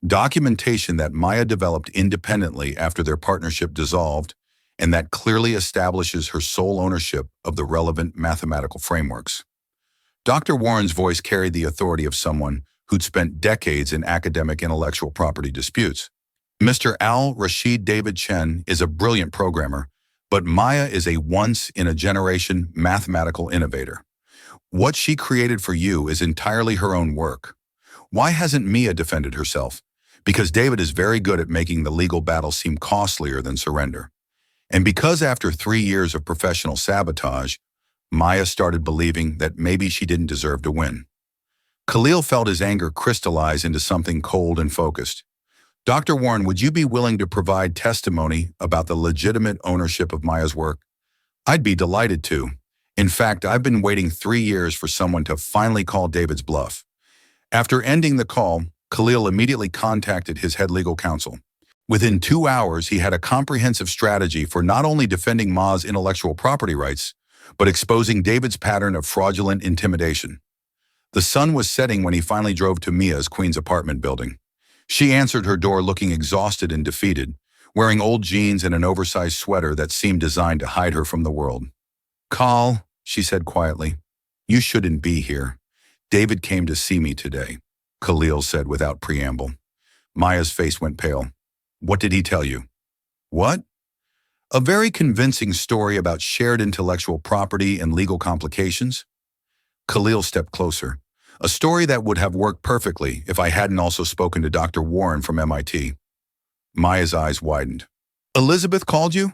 Documentation that Maya developed independently after their partnership dissolved, and that clearly establishes her sole ownership of the relevant mathematical frameworks. Dr. Warren's voice carried the authority of someone who'd spent decades in academic intellectual property disputes. Mr. Al-Rashid David Chen is a brilliant programmer, but Maya is a once-in-a-generation mathematical innovator. What she created for you is entirely her own work. Why hasn't Mia defended herself? Because David is very good at making the legal battle seem costlier than surrender. And because after 3 years of professional sabotage, Maya started believing that maybe she didn't deserve to win. Khalil felt his anger crystallize into something cold and focused. Dr. Warren, would you be willing to provide testimony about the legitimate ownership of Maya's work? I'd be delighted to. In fact, I've been waiting 3 years for someone to finally call David's bluff. After ending the call, Khalil immediately contacted his head legal counsel. Within 2 hours, he had a comprehensive strategy for not only defending Ma's intellectual property rights, but exposing David's pattern of fraudulent intimidation. The sun was setting when he finally drove to Mia's Queens apartment building. She answered her door looking exhausted and defeated, wearing old jeans and an oversized sweater that seemed designed to hide her from the world. "Call," she said quietly. "You shouldn't be here. David came to see me today," Khalil said without preamble. Maya's face went pale. "What did he tell you?" "What?" "A very convincing story about shared intellectual property and legal complications." Khalil stepped closer. "A story that would have worked perfectly if I hadn't also spoken to Dr. Warren from MIT. Maya's eyes widened. "Elizabeth called you?"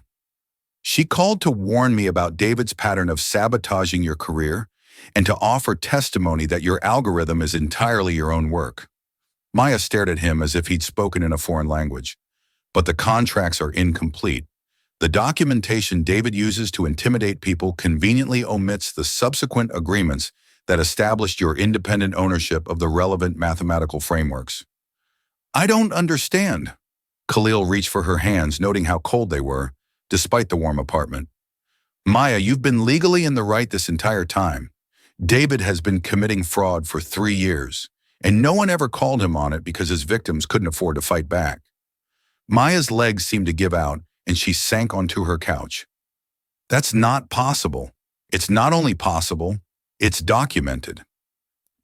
"She called to warn me about David's pattern of sabotaging your career and to offer testimony that your algorithm is entirely your own work." Maya stared at him as if he'd spoken in a foreign language. "But the contracts are incomplete. The documentation David uses to intimidate people conveniently omits the subsequent agreements that established your independent ownership of the relevant mathematical frameworks." "I don't understand." Khalil reached for her hands, noting how cold they were, despite the warm apartment. "Maya, you've been legally in the right this entire time. David has been committing fraud for 3 years, and no one ever called him on it because his victims couldn't afford to fight back." Maya's legs seemed to give out, and she sank onto her couch. "That's not possible. It's not only possible, it's documented.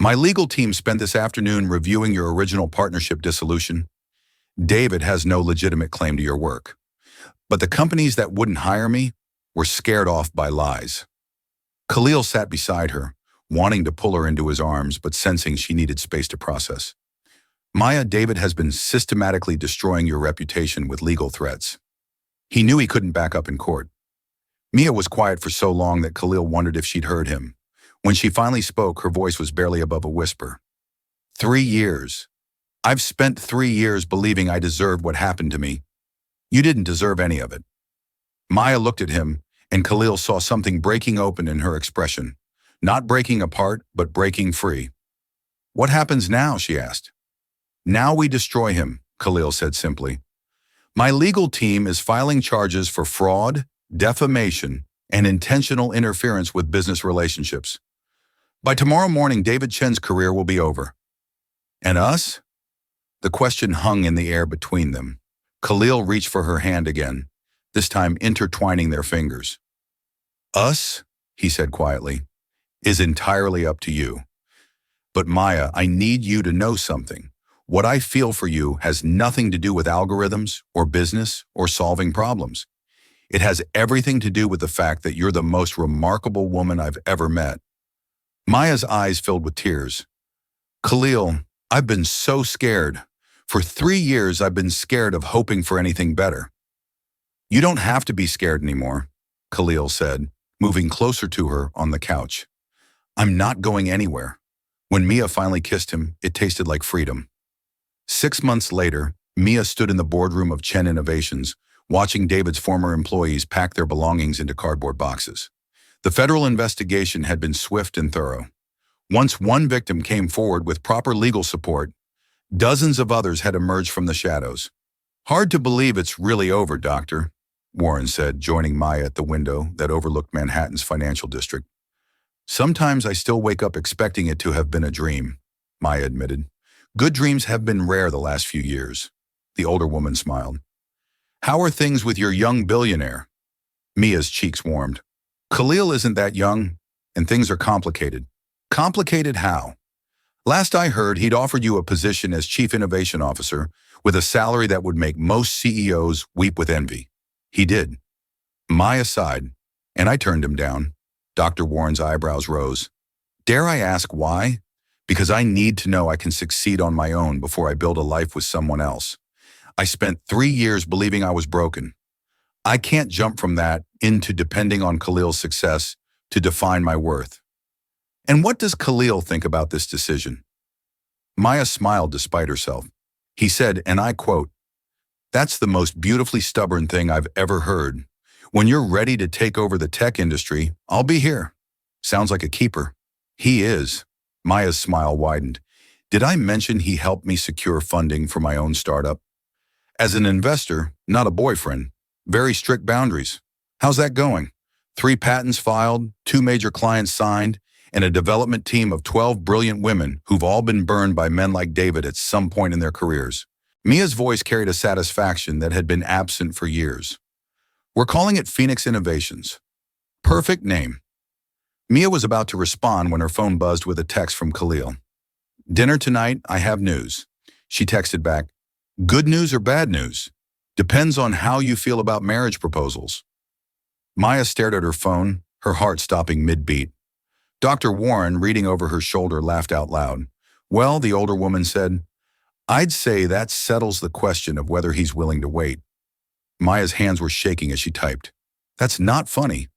My legal team spent this afternoon reviewing your original partnership dissolution. David has no legitimate claim to your work. But the companies that wouldn't hire me were scared off by lies." Khalil sat beside her, wanting to pull her into his arms, but sensing she needed space to process. "Maya, David has been systematically destroying your reputation with legal threats. He knew he couldn't back up in court." Mia was quiet for so long that Khalil wondered if she'd heard him. When she finally spoke, her voice was barely above a whisper. 3 years. I've spent 3 years believing I deserved what happened to me. You didn't deserve any of it." Maya looked at him, and Khalil saw something breaking open in her expression. Not breaking apart, but breaking free. "What happens now?" she asked. "Now we destroy him," Khalil said simply. "My legal team is filing charges for fraud, defamation, and intentional interference with business relationships. By tomorrow morning, David Chen's career will be over." "And us?" The question hung in the air between them. Khalil reached for her hand again, this time intertwining their fingers. "Us," he said quietly, "is entirely up to you. But Maya, I need you to know something. What I feel for you has nothing to do with algorithms or business or solving problems. It has everything to do with the fact that you're the most remarkable woman I've ever met." Maya's eyes filled with tears. "Khalil, I've been so scared. For 3 years, I've been scared of hoping for anything better." "You don't have to be scared anymore," Khalil said. moving closer to her on the couch. I'm not going anywhere. When Mia finally kissed him, it tasted like freedom. 6 months later, Mia stood in the boardroom of Chen Innovations, watching David's former employees pack their belongings into cardboard boxes. The federal investigation had been swift and thorough. Once one victim came forward with proper legal support, dozens of others had emerged from the shadows. Hard to believe it's really over, Doctor, Warren said, joining Maya at the window that overlooked Manhattan's financial district. Sometimes I still wake up expecting it to have been a dream, Maya admitted. Good dreams have been rare the last few years. The older woman smiled. How are things with your young billionaire? Mia's cheeks warmed. Khalil isn't that young, and things are complicated. Complicated how? Last I heard, he'd offered you a position as Chief Innovation Officer with a salary that would make most CEOs weep with envy. He did. Maya sighed, and I turned him down. Dr. Warren's eyebrows rose. Dare I ask why? Because I need to know I can succeed on my own before I build a life with someone else. I spent 3 years believing I was broken. I can't jump from that into depending on Khalil's success to define my worth. And what does Khalil think about this decision? Maya smiled despite herself. He said, and I quote, "That's the most beautifully stubborn thing I've ever heard. When you're ready to take over the tech industry, I'll be here." Sounds like a keeper. He is. Maya's smile widened. Did I mention he helped me secure funding for my own startup? As an investor, not a boyfriend. Very strict boundaries. How's that going? 3 patents filed, 2 major clients signed, and a development team of 12 brilliant women who've all been burned by men like David at some point in their careers. Mia's voice carried a satisfaction that had been absent for years. We're calling it Phoenix Innovations. Perfect name. Mia was about to respond when her phone buzzed with a text from Khalil. Dinner tonight, I have news. She texted back, good news or bad news? Depends on how you feel about marriage proposals. Maya stared at her phone, her heart stopping mid-beat. Dr. Warren, reading over her shoulder, laughed out loud. Well, the older woman said, I'd say that settles the question of whether he's willing to wait. Maya's hands were shaking as she typed. That's not funny.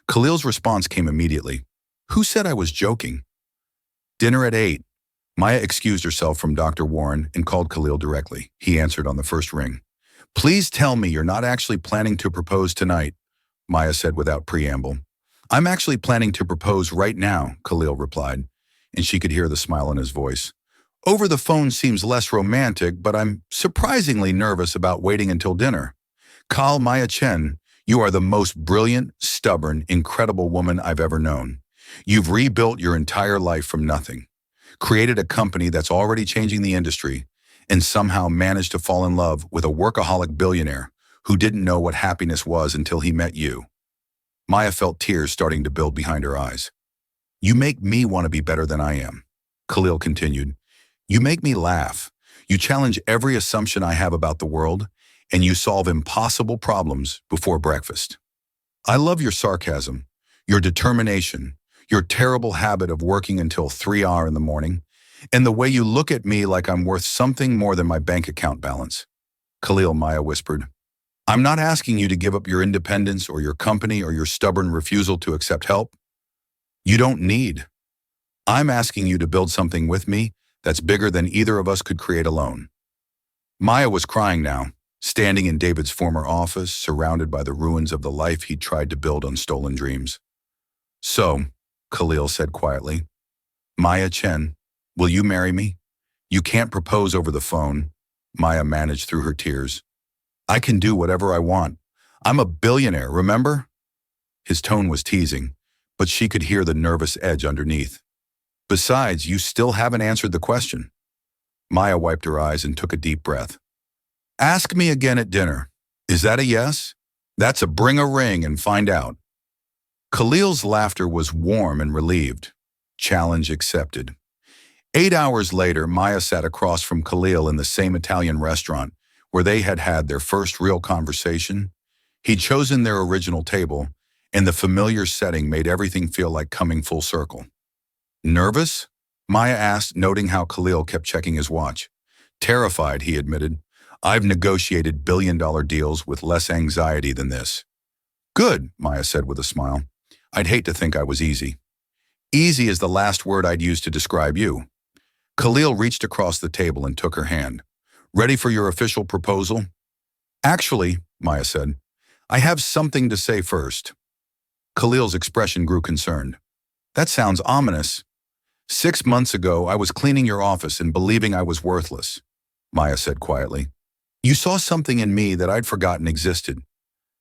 Khalil's response came immediately. Who said I was joking? Dinner at 8. Maya excused herself from Dr. Warren and called Khalil directly. He answered on the first ring. Please tell me you're not actually planning to propose tonight, Maya said without preamble. I'm actually planning to propose right now, Khalil replied, and she could hear the smile in his voice. Over the phone seems less romantic, but I'm surprisingly nervous about waiting until dinner. Kal Maya Chen, you are the most brilliant, stubborn, incredible woman I've ever known. You've rebuilt your entire life from nothing, created a company that's already changing the industry, and somehow managed to fall in love with a workaholic billionaire who didn't know what happiness was until he met you. Maya felt tears starting to build behind her eyes. You make me want to be better than I am, Khalil continued. You make me laugh. You challenge every assumption I have about the world, and you solve impossible problems before breakfast. I love your sarcasm, your determination, your terrible habit of working until 3 hours in the morning, and the way you look at me like I'm worth something more than my bank account balance. Khalil, Maya whispered. I'm not asking you to give up your independence or your company or your stubborn refusal to accept help. You don't need. I'm asking you to build something with me that's bigger than either of us could create alone. Maya was crying now, standing in David's former office, surrounded by the ruins of the life he'd tried to build on stolen dreams. So, Khalil said quietly, Maya Chen, will you marry me? You can't propose over the phone, Maya managed through her tears. I can do whatever I want. I'm a billionaire, remember? His tone was teasing, but she could hear the nervous edge underneath. Besides, you still haven't answered the question. Maya wiped her eyes and took a deep breath. Ask me again at dinner. Is that a yes? That's a bring a ring and find out. Khalil's laughter was warm and relieved. Challenge accepted. 8 hours later, Maya sat across from Khalil in the same Italian restaurant where they had had their first real conversation. He'd chosen their original table, and the familiar setting made everything feel like coming full circle. Nervous? Maya asked, noting how Khalil kept checking his watch. Terrified, he admitted. I've negotiated billion-dollar deals with less anxiety than this. Good, Maya said with a smile. I'd hate to think I was easy. Easy is the last word I'd use to describe you. Khalil reached across the table and took her hand. Ready for your official proposal? Actually, Maya said, I have something to say first. Khalil's expression grew concerned. That sounds ominous. 6 months ago, I was cleaning your office and believing I was worthless, Maya said quietly. You saw something in me that I'd forgotten existed.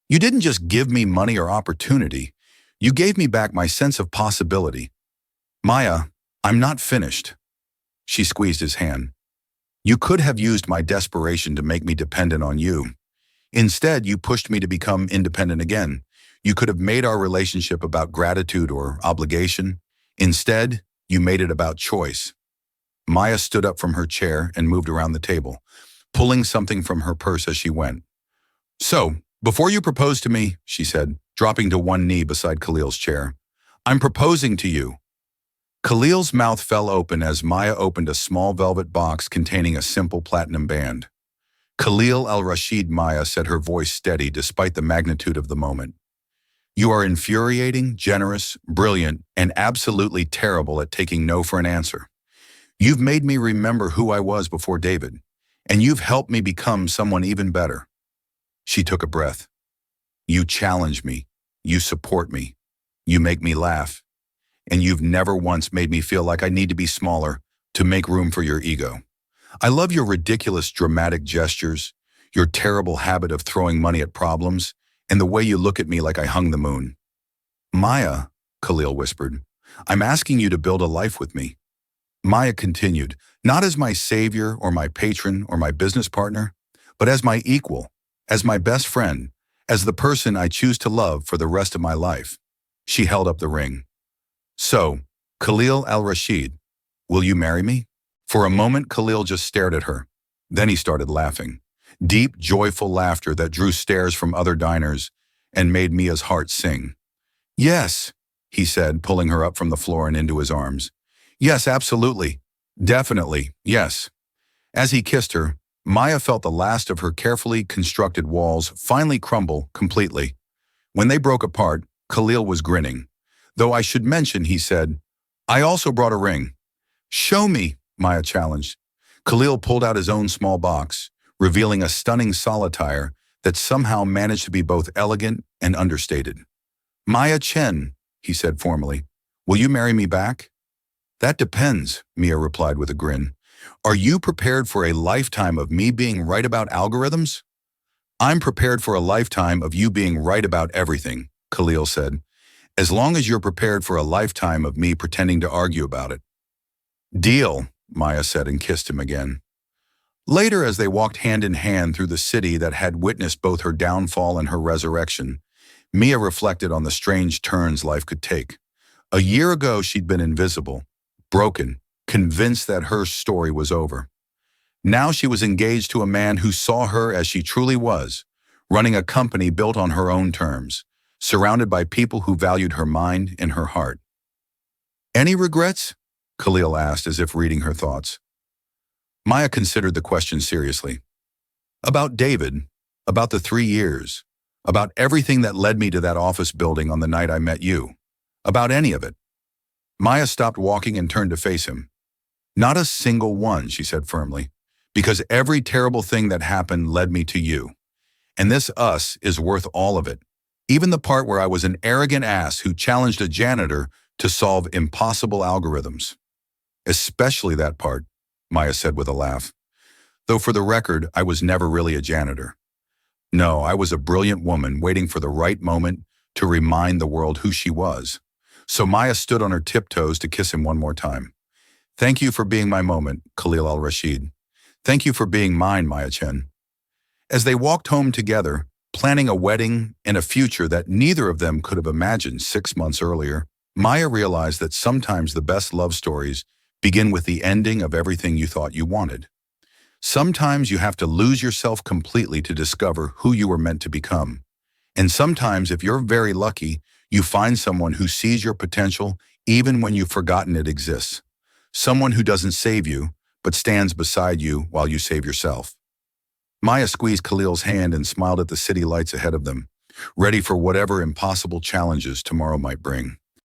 You didn't just give me money or opportunity. You gave me back my sense of possibility. Maya, I'm not finished. She squeezed his hand. You could have used my desperation to make me dependent on you. Instead, you pushed me to become independent again. You could have made our relationship about gratitude or obligation. Instead, you made it about choice. Maya stood up from her chair and moved around the table, pulling something from her purse as she went. So, before you propose to me, she said, dropping to one knee beside Khalil's chair, I'm proposing to you. Khalil's mouth fell open as Maya opened a small velvet box containing a simple platinum band. Khalil al-Rashid, Maya said, her voice steady despite the magnitude of the moment. You are infuriating, generous, brilliant, and absolutely terrible at taking no for an answer. You've made me remember who I was before David, and you've helped me become someone even better. She took a breath. You challenge me. You support me. You make me laugh. And you've never once made me feel like I need to be smaller to make room for your ego. I love your ridiculous dramatic gestures, your terrible habit of throwing money at problems, and the way you look at me like I hung the moon. Maya, Khalil whispered, I'm asking you to build a life with me. Maya continued, not as my savior or my patron or my business partner, but as my equal, as my best friend, as the person I choose to love for the rest of my life. She held up the ring. So, Khalil al-Rashid, will you marry me? For a moment, Khalil just stared at her. Then he started laughing. Deep, joyful laughter that drew stares from other diners and made Mia's heart sing. Yes, he said, pulling her up from the floor and into his arms. Yes, absolutely. Definitely, yes. As he kissed her, Maya felt the last of her carefully constructed walls finally crumble completely. When they broke apart, Khalil was grinning. Though I should mention, he said, I also brought a ring. Show me, Maya challenged. Khalil pulled out his own small box, revealing a stunning solitaire that somehow managed to be both elegant and understated. Maya Chen, he said formally, will you marry me back? That depends, Mia replied with a grin. Are you prepared for a lifetime of me being right about algorithms? I'm prepared for a lifetime of you being right about everything, Khalil said, as long as you're prepared for a lifetime of me pretending to argue about it. Deal, Maya said and kissed him again. Later, as they walked hand in hand through the city that had witnessed both her downfall and her resurrection, Mia reflected on the strange turns life could take. A year ago, she'd been invisible, broken, convinced that her story was over. Now she was engaged to a man who saw her as she truly was, running a company built on her own terms, surrounded by people who valued her mind and her heart. Any regrets? Khalil asked as if reading her thoughts. Maya considered the question seriously. About David, about the 3 years, about everything that led me to that office building on the night I met you, about any of it. Maya stopped walking and turned to face him. Not a single one, she said firmly, because every terrible thing that happened led me to you. And this us is worth all of it, even the part where I was an arrogant ass who challenged a janitor to solve impossible algorithms. Especially that part, Maya said with a laugh. Though for the record, I was never really a janitor. No, I was a brilliant woman waiting for the right moment to remind the world who she was. So Maya stood on her tiptoes to kiss him one more time. Thank you for being my moment, Khalil al-Rashid. Thank you for being mine, Maya Chen. As they walked home together, planning a wedding and a future that neither of them could have imagined 6 months earlier, Maya realized that sometimes the best love stories begin with the ending of everything you thought you wanted. Sometimes you have to lose yourself completely to discover who you were meant to become. And sometimes, if you're very lucky, you find someone who sees your potential even when you've forgotten it exists. Someone who doesn't save you, but stands beside you while you save yourself. Maya squeezed Khalil's hand and smiled at the city lights ahead of them, ready for whatever impossible challenges tomorrow might bring.